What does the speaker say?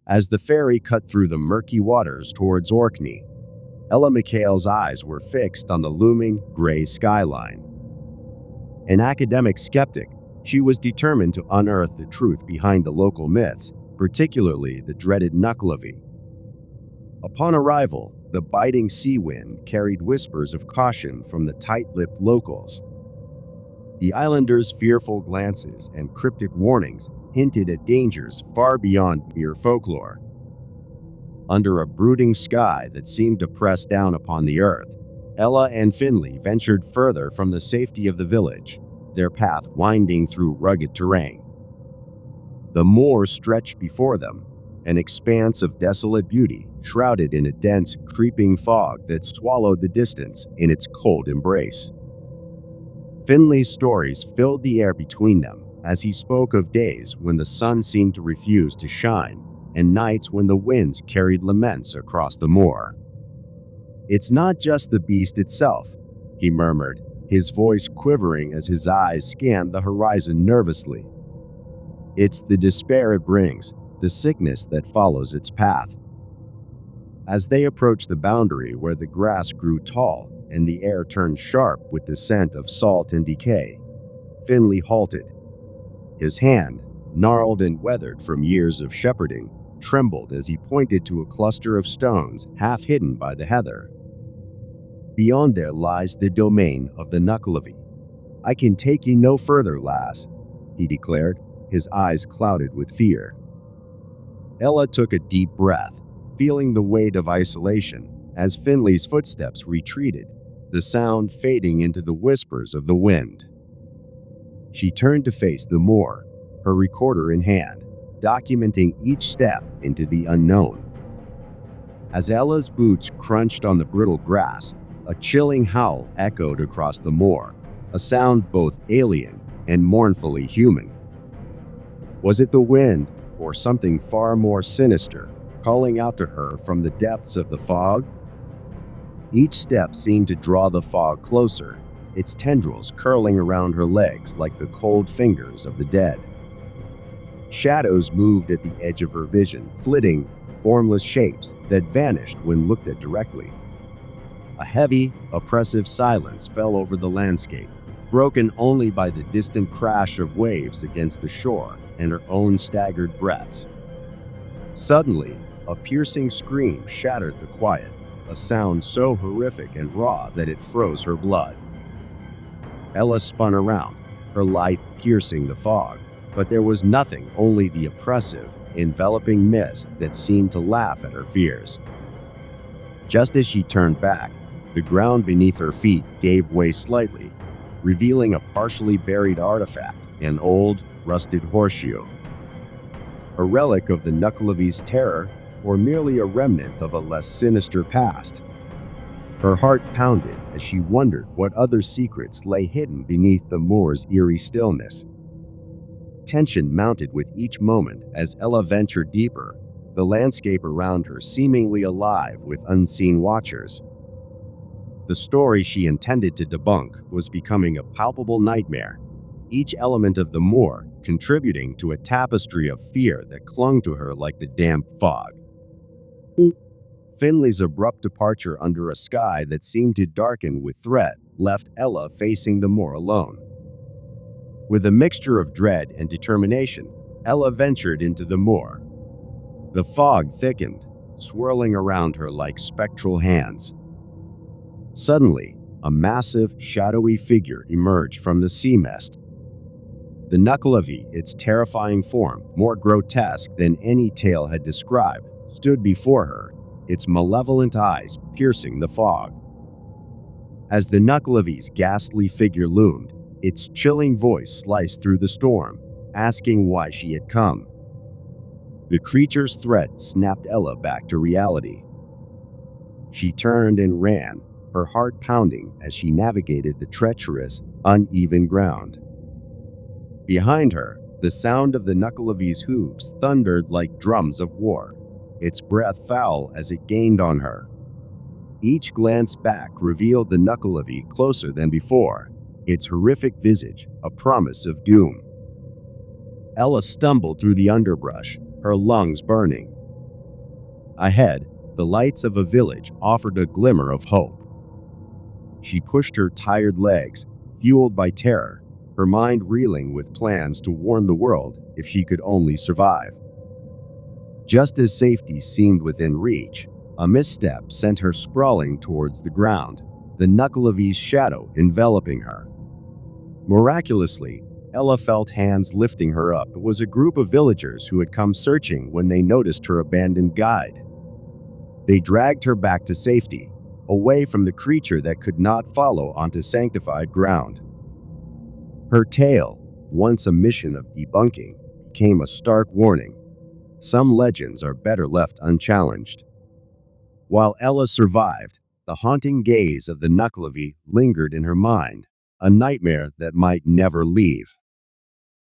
As the ferry cut through the murky waters towards Orkney, Ella McHale's eyes were fixed on the looming gray skyline. An academic skeptic, she was determined to unearth the truth behind the local myths, particularly the dreaded Nuckelavee. Upon arrival, the biting sea wind carried whispers of caution from the tight-lipped locals. The islanders' fearful glances and cryptic warnings hinted at dangers far beyond mere folklore. Under a brooding sky that seemed to press down upon the earth, Ella and Finley ventured further from the safety of the village, their path winding through rugged terrain. The moor stretched before them, an expanse of desolate beauty shrouded in a dense, creeping fog that swallowed the distance in its cold embrace. Finley's stories filled the air between them as he spoke of days when the sun seemed to refuse to shine and nights when the winds carried laments across the moor. "It's not just the beast itself," he murmured, his voice quivering as his eyes scanned the horizon nervously. "It's the despair it brings, the sickness that follows its path." As they approached the boundary where the grass grew tall and the air turned sharp with the scent of salt and decay, Finley halted. His hand, gnarled and weathered from years of shepherding, trembled as he pointed to a cluster of stones half hidden by the heather. "Beyond there lies the domain of the Nuckelavee. I can take ye no further, lass," he declared, his eyes clouded with fear. Ella took a deep breath, feeling the weight of isolation as Finley's footsteps retreated, the sound fading into the whispers of the wind. She turned to face the moor, her recorder in hand, documenting each step into the unknown. As Ella's boots crunched on the brittle grass, a chilling howl echoed across the moor, a sound both alien and mournfully human. Was it the wind, or something far more sinister, calling out to her from the depths of the fog? Each step seemed to draw the fog closer, its tendrils curling around her legs like the cold fingers of the dead. Shadows moved at the edge of her vision, flitting, formless shapes that vanished when looked at directly. A heavy, oppressive silence fell over the landscape, broken only by the distant crash of waves against the shore and her own staggered breaths. Suddenly, a piercing scream shattered the quiet, a sound so horrific and raw that it froze her blood. Ella spun around, her light piercing the fog, but there was nothing, only the oppressive, enveloping mist that seemed to laugh at her fears. Just as she turned back, the ground beneath her feet gave way slightly, revealing a partially buried artifact, an old, rusted horseshoe. A relic of the Nuckelavee's terror, or merely a remnant of a less sinister past? Her heart pounded as she wondered what other secrets lay hidden beneath the moor's eerie stillness. Tension mounted with each moment as Ella ventured deeper, the landscape around her seemingly alive with unseen watchers. The story she intended to debunk was becoming a palpable nightmare, each element of the moor contributing to a tapestry of fear that clung to her like the damp fog. Finley's abrupt departure under a sky that seemed to darken with threat left Ella facing the moor alone. With a mixture of dread and determination, Ella ventured into the moor. The fog thickened, swirling around her like spectral hands. Suddenly, a massive, shadowy figure emerged from the sea mist. The Nuckelavee, its terrifying form, more grotesque than any tale had described, stood before her, its malevolent eyes piercing the fog. As the Nuckelavee's ghastly figure loomed, its chilling voice sliced through the storm, asking why she had come. The creature's threat snapped Ella back to reality. She turned and ran, her heart pounding as she navigated the treacherous, uneven ground. Behind her, the sound of the Nuckelavee's hooves thundered like drums of war, its breath foul as it gained on her. Each glance back revealed the Nuckelavee closer than before, its horrific visage a promise of doom. Ella stumbled through the underbrush, her lungs burning, Ahead, the lights of a village offered a glimmer of hope. She pushed her tired legs, fueled by terror, her mind reeling with plans to warn the world if she could only survive. Just as safety seemed within reach, a misstep sent her sprawling towards the ground, the Nuckelavee's shadow enveloping her. Miraculously, Ella felt hands lifting her up. It was a group of villagers who had come searching when they noticed her abandoned guide. They dragged her back to safety, away from the creature that could not follow onto sanctified ground. Her tale, once a mission of debunking, became a stark warning. Some legends are better left unchallenged. While Ella survived, the haunting gaze of the Nuckelavee lingered in her mind, a nightmare that might never leave.